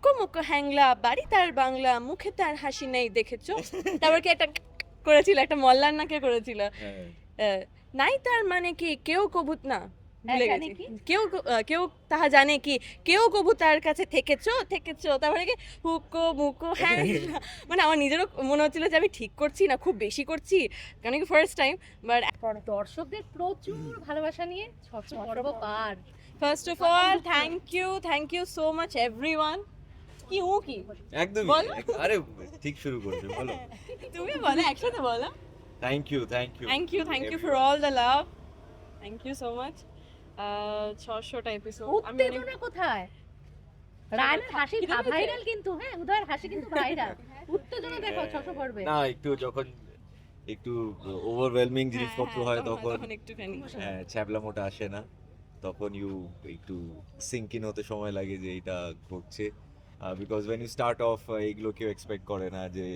মুকো মুকো হ্যাংলা বাড়ি তার বাংলা মুখে তার হাসি নেই দেখেছো। তারপর কি একটা করেছিল, একটা মল্লার নাকে করেছিল। হ্যাঁ আহ, নাই তার মানে কি কেউ কবুত না ভুলে জানে গেছি কি? কেউ তাহা জানে কি কেউ কবু তার কাছে থেকেছো থেকেছো তারপরে কি হুকো মুকো হ্যাঁ মানে আমার নিজেরও মনে হচ্ছিল যে আমি ঠিক করছি না খুব বেশি করছি, কারণ কি ফার্স্ট টাইম। বাট দর্শকদের প্রচুর ভালোবাসা নিয়ে 600 পর্ব পার। First of all thank you so much everyone. কি ও কি একদমই বলো। আরে ঠিক শুরু করবে বলো তুমি বলো, একসাথে বলো। Thank you thank you for all the love, thank you so much. 600টা এপিসোড আমি অনেক উত্তেজনা কোথায়? রায়নের হাসি খিদে পেয়েছে? ভাইরাল কিন্তু, হ্যাঁ উদয়ের হাসি কিন্তু ভাইরাল। উত্তেজনা দেখো 600 পর্বে। না একটু যখন একটু ওভারওয়েলমিং জিনিসপত্র হয় তখন একটুখানি হ্যাঁ ছ্যাবলা মোটা আসে না, তখন একটু সিঙ্ক ইন হতে সময় লাগে যে এটা ঘটছে, because when you start of এইগুলো কেউ এক্সপেক্ট করে না যে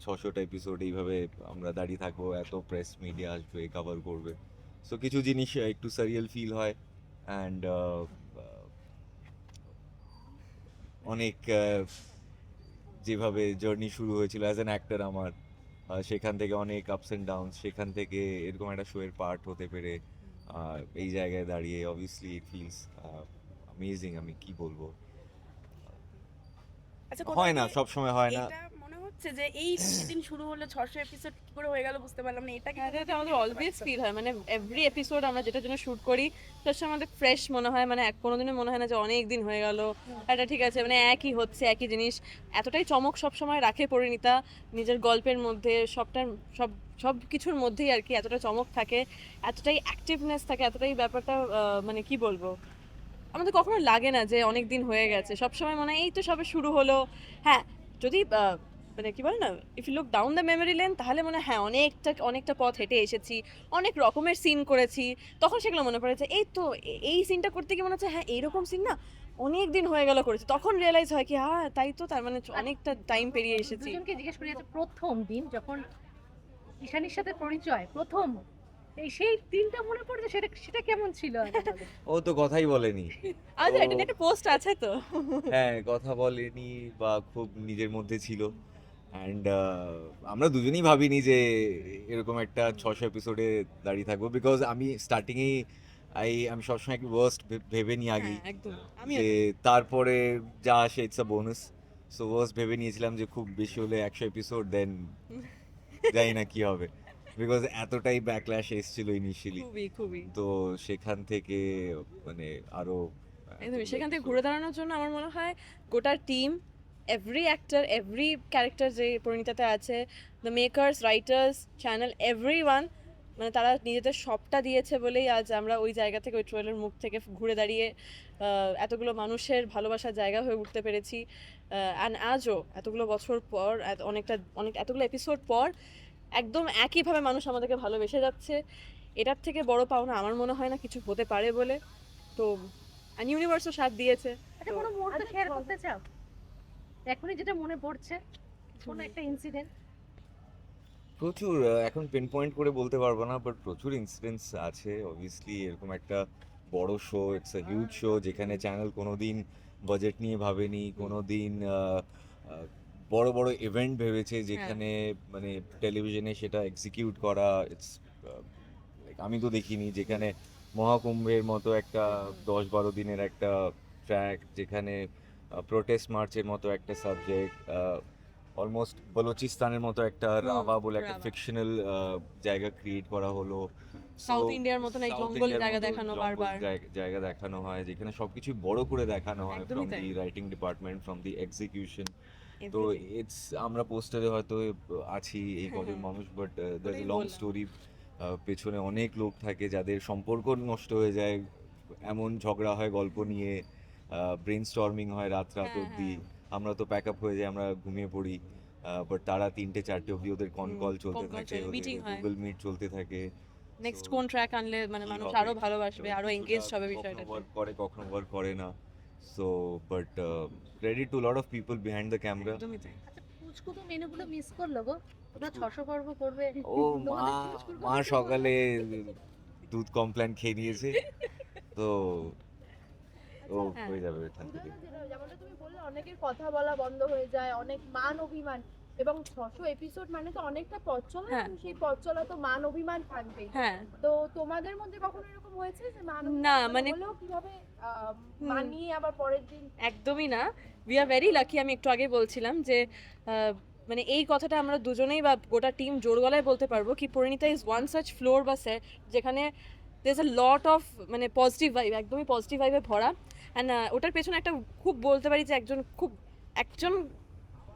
600টা এপিসোড এইভাবে আমরা দাঁড়িয়ে থাকবো, এত প্রেস মিডিয়া আসবে কভার করবে। সো কিছু জিনিস একটু সারিয়াল ফিল হয় অ্যান্ড অনেক যেভাবে জার্নি শুরু হয়েছিল অ্যাজ অ্যান অ্যাক্টর আমার, সেখান থেকে অনেক আপস অ্যান্ড ডাউন, সেখান থেকে এরকম একটা শোয়ের পার্ট হতে পেরে এই জায়গায় দাঁড়িয়ে অবভিয়াসলি ইট ফিলস অ্যামেজিং। আমি কি বলবো, আচ্ছা হয় না সব সময় হয় না। এটা মনে হচ্ছে যে এই দিন শুরু হলো 600 এপিসোড কি করে হয়ে গেল বুঝতে পারলাম না, এটা কি এটা আমাদের অলওয়েজ ফিল হয়, মানে এভরি এপিসোড আমরা যেটার জন্য শুট করি তার সময় আমাদের ফ্রেশ মনে হয়, মানে কোনোদিনও মনে হয় না যে অনেক দিন হয়ে গেল। এটা ঠিক আছে, মানে একই হচ্ছে একই জিনিস, এতটাই চমক সব সময় রাখে পরিণীতা নিজের গল্পের মধ্যে, সব সব কিছুর মধ্যেই আর কি এতটা চমক থাকে, এতটাই অ্যাক্টিভনেস থাকে, এতটাই ব্যাপারটা মানে কি বলবো, আমাদের কখনো লাগে না যে অনেক দিন হয়ে গেছে, সবসময় মনে হয় এই তো সবে শুরু হলো। হ্যাঁ, যদি মানে কি বলে না, if you look down the memory lane তাহলে মনে হয় হ্যাঁ অনেকটা পথ হেঁটে এসেছি, অনেক রকমের সিন করেছি, তখন সেগুলো মনে পড়ে যে এই তো এই সিনটা করতে গিয়ে মনে হচ্ছে হ্যাঁ এইরকম সিন না অনেক দিন হয়ে গেল করেছি, তখন রিয়েলাইজ হয় কি হ্যাঁ তাই তো, তার মানে অনেকটা টাইম পেরিয়ে এসেছি। দুজনকে জিজ্ঞেস করি যে প্রথম দিন যখন ঈশানীর সাথে পরিচয়, প্রথম সেই দিনটা মনে পড়ছে, সেটা সেটা কেমন ছিল? ও তো কথাই বলেনি। আচ্ছা, ও- এটা নিয়ে একটা পোস্ট আছে তো। হ্যাঁ কথা বলেনি বা খুব নিজের মধ্যে ছিল অ্যান্ড আমরা দুজনেই ভাবিনি যে এরকম একটা 600 এপিসোডে দাঁড়িয়ে থাকবো, বিকজ আমি স্টার্টিংয়েই আমি সবসময় একটু ওয়ার্স্ট ভেবে নিই আগেই, হ্যাঁ, একদম আমি যে তারপরে যা আসে it's a bonus. So worst ভেবে নিয়েছিলাম যে খুব বেশি হলে 100 এপিসোড, দেন জানি না কি হবে, বিকজ এতটাই ব্যাকল্যাশ এসেছিল ইনিশিয়ালি। খুবই তো সেখান থেকে মানে আরো একদমই সেখান থেকে ঘুরে দাঁড়ানোর জন্য আমার মনে হয় গোটা team, every actor, every character যে পরিণীতাতে আছে, the makers, writers, channel, everyone, মানে তারা নিজেদের সবটা দিয়েছে বলেই আজ আমরা ওই জায়গা থেকে, ওই ট্রেলের মুখ থেকে ঘুরে দাঁড়িয়ে এতগুলো মানুষের ভালোবাসার জায়গা হয়ে উঠতে পেরেছি। অ্যান্ড আজও এতগুলো বছর পর, এতগুলো এপিসোড পর একদম একইভাবে মানুষ আমাদেরকে ভালোবেসে যাচ্ছে, এটার থেকে বড় পাওনা আমার মনে হয় না কিছু হতে পারে বলে। তো ইউনিভার্সও সাথ দিয়েছে। আচ্ছা, কোনো মুহূর্ত শেয়ার করতে চাও এখনই যেটা মনে পড়ছে, কোনো একটা ইনসিডেন্ট? প্রচুর এখন পিন পয়েন্ট করে বলতে পারবো না, বাট প্রচুর ইনসিডেন্টস আছে অবভিয়াসলি। এরকম একটা বড় show, it's a huge show, যেখানে চ্যানেল কোনোদিন বাজেট নিয়ে ভাবেনি, কোনোদিন বড় বড় ইভেন্ট ভেবেছে যেখানে মানে টেলিভিশনে সেটা এক্সিকিউট করা, ইটস আমি তো দেখিনি, যেখানে মহাকুম্ভের মতো একটা 10-12 দিনের একটা ট্র্যাক, যেখানে প্রোটেস্ট মার্চের মতো একটা সাবজেক্ট, অলমোস্ট বলোচিস্তানের মতো একটা রাভা বলে একটা রাভা। ফিকশনাল জায়গা ক্রিয়েট করা হলো। সাউথ ইন্ডিয়ার মতন এই South জঙ্গল Indiaর জায়গা মতো দেখানো জঙ্গল বারবার। জায়গা দেখানো হয়, যেখানে সবকিছু বড় করে দেখানো হয়, একদমই ফ্রম তাই। The writing department, from the execution. তো Everything. ইটস আমরা পোস্টারে হয়তো আছি এই কজন মানুষ, বাট দ্যার ওটাই লং বললাম। স্টোরি, পেছনে অনেক লোক থাকে যাদের সম্পর্ক নষ্ট হয়ে যায়, এমন ঝগড়া হয় গল্প নিয়ে, ব্রেন স্টর্মিং হয় রাত হ্যাঁ, অবধি, হ্যাঁ। আমরা তো প্যাক আপ হয়ে যাই, আমরা ঘুমিয়ে পড়ি, বাট তারা 3টে-4টে অবধি ওদের কল চলতে phone call থাকে, চলে, ওদের meeting হয়। গুগল মিট চলতে থাকে। নেক্সট So, কোন ট্র্যাক আনলে মানে কি মানুষ হবে, আরো ভালোবাসবে, এবার আরো কিছুটা এনগেজড হবে কখনো বিষয়টাতে। ওয়ার্ক করে, কখনো ওয়ার্ক করে না। So but credit to lot of people behind the camera. একদমই তাই। আচ্ছা, পুচকু তো মেনুগুলো মিস করলো গো, ওটা 600 পর্ব করবে। ও মা, মা সকালে দুধ কমপ্ল্যান খেয়ে নিয়েছে, তো ও হ্যাঁ। হয়ে যাবে এখান থেকে। যেমনটা তুমি বললে অনেকের কথা বলা বন্ধ হয়ে যায়, অনেক মান অভিমান, এবং 600 এপিসোড মানে তো অনেকটা পথ চলা, হ্যাঁ। এবং সেই পথ চলা তো মান অভিমান থাকবেই। হ্যাঁ তো তোমাদের মধ্যে কখনো এরকম হয়েছে যে মান না, অভিমান মানে হলেও কিভাবে মানিয়ে আবার পরের দিন? একদমই না, উই আর ভেরি লাকি। আমি একটু আগে বলছিলাম যে মানে এই কথাটা আমরা দুজনেই বা গোটা টিম জোর গলায় বলতে পারবো কি Parineeta is one such floor বা সেট যেখানে there is a lot of মানে পজিটিভ ভাইব, একদমই পজিটিভ ভাইবে ভরা। অ্যান্ড ওটার পেছনে একটা খুব বলতে পারি যে একজন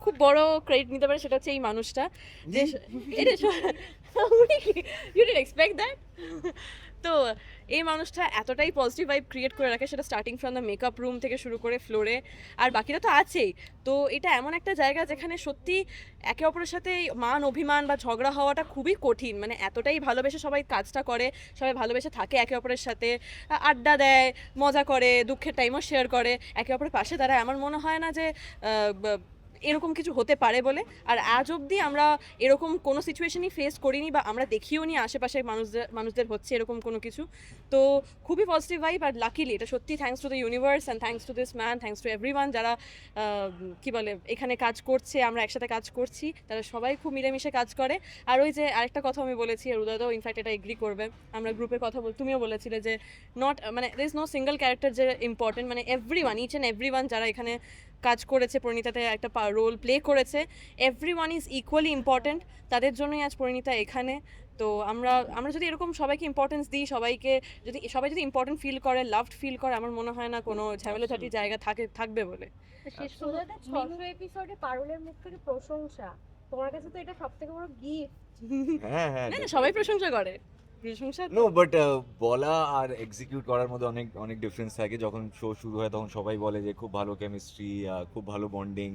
খুব বড় ক্রেডিট নিতে পারে, সেটা হচ্ছে এই মানুষটা যে ইউ ডিড এক্সপেক্ট দ্যাট। তো এই মানুষটা এতটাই পজিটিভ ভাইব ক্রিয়েট করে রাখে, সেটা starting from the makeup room থেকে শুরু করে ফ্লোরে, আর বাকিরা তো আছেই। তো এটা এমন একটা জায়গা যেখানে সত্যি একে অপরের সাথে মান অভিমান বা ঝগড়া হওয়াটা খুবই কঠিন, মানে এতটাই ভালোবেসে সবাই কাজটা করে, সবাই ভালোবেসে থাকে একে অপরের সাথে, আড্ডা দেয়, মজা করে, দুঃখের টাইমও শেয়ার করে, একে অপরের পাশে দাঁড়ায়। আমার মনে হয় না যে এরকম কিছু হতে পারে বলে। আর আজ অবধি আমরা এরকম কোনো সিচুয়েশনই ফেস করিনি বা আমরা দেখিও নি আশেপাশের মানুষদের হচ্ছে এরকম কোনো কিছু। তো খুবই পজিটিভ ভাইব, আর লাকিলি এটা সত্যি thanks to the universe and thanks to this man, thanks to everyone যারা কি বলে এখানে কাজ করছে, আমরা একসাথে কাজ করছি, তারা সবাই খুব মিলেমিশে কাজ করে। আর ওই যে আরেকটা কথা আমি বলেছি, আর উদয়দাও ইনফ্যাক্ট এটা এগ্রি করবে, আমরা গ্রুপে কথা তুমিও বলেছিলে যে নট মানে there is no single character যে ইম্পর্টেন্ট, মানে এভরিওয়ান, ইচ অ্যান্ড এভরিওয়ান যারা এখানে কাজ করেছে, পরিণীতাতে একটা রোল প্লে করেছে, এভরিওয়ান ইজ ইকুয়ালি ইম্পর্টেন্ট, তাদের জন্যই আজ পরিণীতা এখানে। তো আমরা যদি এরকম সবাইকে ইম্পর্টেন্স দিই, সবাই যদি ইম্পর্টেন্ট ফিল করে, লাভড ফিল করে, আমার মনে হয় না কোনো ঝামেলাঝাটি জায়গা থাকবে বলে। শেষ তোমাদের 600 এপিসোডে পারুলের মুখ থেকে প্রশংসা, তোমার কাছে তো এটা সবথেকে বড় গিফট। হ্যাঁ হ্যাঁ, না সবাই প্রশংসা করে, প্রশংসা নো বাট বলা আর এক্সিকিউট করার মধ্যে অনেক অনেক ডিফারেন্স থাকে। যখন শো শুরু হয় তখন সবাই বলে যে খুব ভালো কেমিস্ট্রি, খুব ভালো বন্ডিং।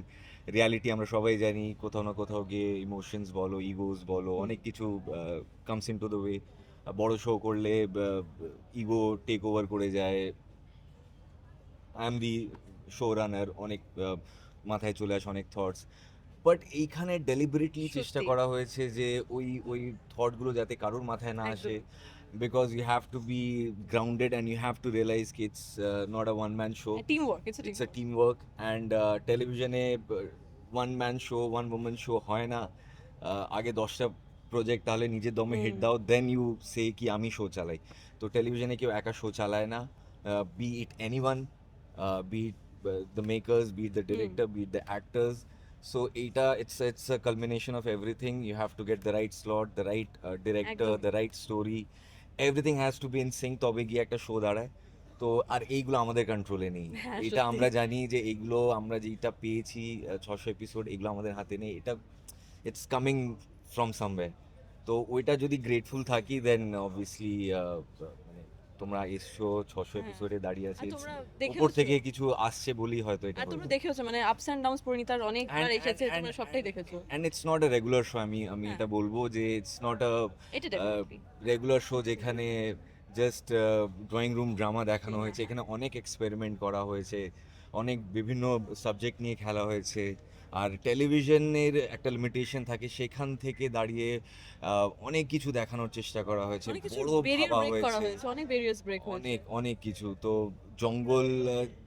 রিয়ালিটি আমরা সবাই জানি, কোথাও না কোথাও গিয়ে ইমোশনস বলো, ইগোস বলো, অনেক কিছু comes in to the way. বড় শো করলে ইগো টেক ওভার করে যায়, আই এম দি শো রানার, অনেক মাথায় চলে আসে অনেক থটস। বাট এইখানে ডেলিবারেটলি চেষ্টা সত্যি। করা হয়েছে যে ওই থটগুলো যাতে কারোর মাথায় না আসে, because you have to be grounded and you have to realise কি it's not a one man show, team work, it's a team work. And টেলিভিশনে one man show, one women show হয় না। আগে 10টা প্রজেক্ট, তাহলে নিজের দমে hit দাও, দেন ইউ সে কি আমি শো চালাই। তো টেলিভিশনে কেউ একা শো চালায় না, be it anyone, be it the makers, be it the director, be it the actors. So it's a culmination of everything. You have to get the right slot, the right director, একদম। the right story. Everything has to be in sync, তবে গিয়ে একটা show দাঁড়ায়। তো আর এইগুলো আমাদের কন্ট্রোলে নেই। হ্যাঁ, এটা সত্যি। আমরা জানি যে এইগুলো আমরা যেটা পেয়েছি 600 এপিসোড, এগুলো আমাদের হাতে নেই। এটা ইটস কামিং ফ্রম সামওয়্যার। তো ওইটা যদি গ্রেটফুল থাকি, দেন অবভিয়াসলি মানে তোমরা এসছো 600 হ্যাঁ। এপিসোডে দাঁড়িয়ে আছে, আর তোমরা দেখেওছো। উপর থেকে কিছু আসছে বলেই হয়তো এটা আর তোমরা হলো। দেখেছো মানে আপস অ্যান্ড ডাউনস পরিণীতার অনেকবার এসেছে, তোমরা সবটাই দেখেছো। And it's not a regular show, আমি হ্যাঁ। এটা বলবো যে ইটস নট আ এটা ডেফিনেটলি রেগুলার শো যেখানে জাস্ট ড্রয়িং রুম ড্রামা দেখানো হয়েছে। এখানে অনেক এক্সপেরিমেন্ট করা হয়েছে, অনেক বিভিন্ন সাবজেক্ট নিয়ে খেলা হয়েছে। আর টেলিভিশনের একটা লিমিটেশন থাকে, সেখান থেকে দাঁড়িয়ে অনেক কিছু দেখানোর চেষ্টা করা হয়েছে, অনেক কিছু বড় ব্যারিয়ার ভাবা ব্রেক করা হয়েছে, হয়েছে, অনেক ব্যারিয়ার্স ব্রেক হয়েছে। অনেক অনেক কিছু। তো জঙ্গল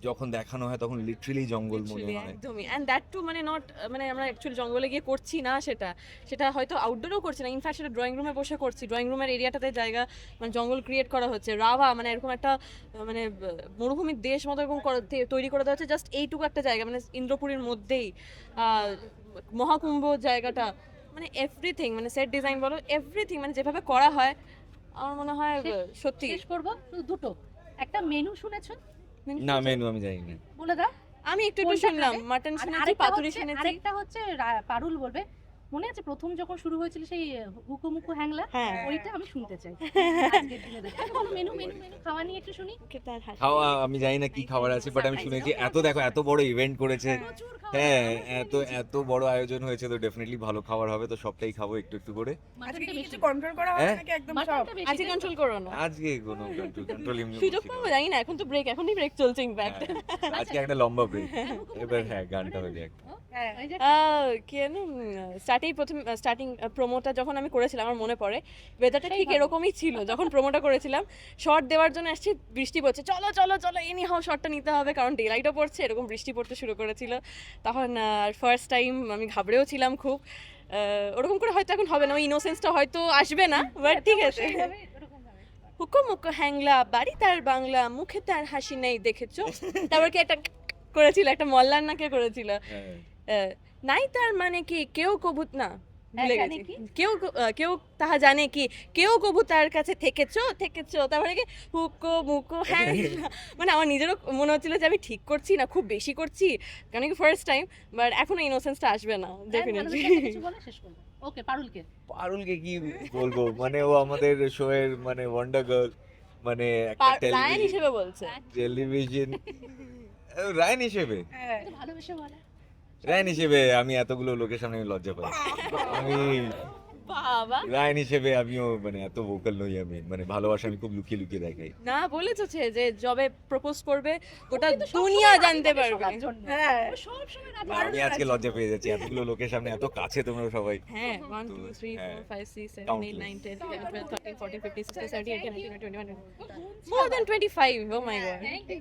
যখন দেখানো হয় তখন লিটারালি জঙ্গল মনে Literally, হয়। একদমই। অ্যান্ড দ্যাট টু মানে নট মানে আমরা অ্যাকচুয়ালি জঙ্গলে গিয়ে করছি না, সেটা হয়তো আউটডোরেও করছি না, ইনফ্যাক্ট সেটা ড্রয়িং রুমে বসে করছি। ড্রয়িং রুমের এরিয়াটাতে জায়গা মানে জঙ্গল ক্রিয়েট করা হচ্ছে, রাভা মানে এরকম একটা মানে মরুভূমির দেশ মতো এরকম তৈরি করে দেওয়া হচ্ছে, জাস্ট এইটুকু একটা জায়গা মানে ইন্দ্রপুরীর মধ্যেই। মহাকুম্ভ জায়গাটা মানে এভরিথিং, মানে সেট ডিজাইন বলো, এভরিথিং মানে যেভাবে করা হয় আমার মনে হয় সত্যি। শেষ করবো শুধু দুটো, একটা মেনু শুনেছো? না, মেনু আমি জানি না। বলে দাও। আমি একটু কোনটা শুনলাম, খাবে? মাটন আর শুনেছি, আরেকটা পাতুরি হচ্ছে- শুনেছি। আরেকটা হচ্ছে পারুল বলবে, মনে আছে প্রথম যখন শুরু হয়েছিল সেই হুকুমুকু হ্যাংলা, হ্যাঁ। ওইটা আমি শুনতে চাই আজকের দিনে দেখে। আচ্ছা, বলো মেনু মেনু মেনু খাওয়া নিয়ে একটু শুনি। খাওয়া আমি জানি না কি খাবার আছে, বাট আমি শুনেছি দেখো এত বড় ইভেন্ট করেছে, প্রচুর খাওয়া। হ্যাঁ এত বড় আয়োজন হয়েছে, তো ডেফিনেটলি ভালো খাবার হবে। তো সবটাই খাবো একটু একটু করে। আজকে মাটনটা কি বেশি কিছু কন্ট্রোল করা হবে হ্যাঁ? নাকি একদম সব? মাটনটা বেশি আজকে কন্ট্রোল করো না, আজকে কোনো কন্ট্রোল সুযোগ পাবো জানি না, এখন তো ব্রেক, এখনই ব্রেক চলছে ইনফ্যাক্ট। আজকে একটা লম্বা ব্রেক। এবার হ্যাঁ গানটা হয়ে যাক। হ্যাঁ ওই যে কেন স্টার্টিং প্রোমোটা যখন আমি করেছিলাম আমার মনে পড়ে ওয়েদারটা ঠিক সেইভাবে। এরকমই ছিল যখন প্রোমোটা করেছিলাম শর্ট দেওয়ার জন্য আসছি বৃষ্টি পড়ছে চলো চলো চলো এনি হাও শর্টটা নিতে হবে কারণ ডে লাইটও পড়ছে এরকম বৃষ্টি পড়তে শুরু করেছিল তখন ফার্স্ট টাইম আমি ঘাবড়েও ছিলাম খুব ওরকম করে হয়তো এখন হবে না ওই ইনোসেন্সটা হয়তো আসবে না বাট ঠিক আছে সেইভাবে ওরকম ভাবে। হুকো মুকো হ্যাংলা বাড়ি তার বাংলা মুখে তার হাসি নেই দেখেছো তারপর কি একটা করেছিল একটা মল্লার না কে করেছিল নাই তার মানে কি কেউ কবুত না ভুলে জানে গেছি কি? কেউ তাহা জানে কি কেউ কবু তার কাছে থেকেছো তারপরে কি হুকো মুকো হ্যাঁ মানে আমার নিজেরও মনে হচ্ছিল যে আমি ঠিক করছি না খুব বেশি করছি কারণ কি ফার্স্ট টাইম বাট এখনো ইনোসেন্সটা আসবে না ডেফিনেটলি ভালোবেসে একটা কিছু বলে শেষ করবো ওকে পারুলকে পারুলকে কি বলবো মানে ও আমাদের শোয়ের মানে ওয়ান্ডার গার্ল মানে একটা রায়ান হিসেবে বলছে টেলিভিশন রায়ন হিসেবে হ্যাঁ তো ভালোবেসে বলে রায়ন হিসেবে আমি এতগুলো লোকের সামনে আমি লজ্জা পাই আমি বাবা রায়ন হিসেবে আমিও মানে এত ভোকাল নই আমি মানে ভালোবাসা আমি খুব লুকিয়ে লুকিয়ে দেখাই না বলেছে যে যবে প্রপোজ করবে গোটা কিন্তু সব দুনিয়া সময় জানতে রাজি থাকে পারবে সবার জন্য। হ্যাঁ ও সব সময় রাজি না, আমি আজকে লজ্জা পেয়ে যাচ্ছি এতগুলো লোকের সামনে এত কাছে তোমরা সবাই হ্যাঁ 1 তো, 2 3 হ্যাঁ, 4 5 6 7 8 countless. 9 10 11 12 13 14 15 16 17 18 19 20 21 more than 25 oh my god Thank you.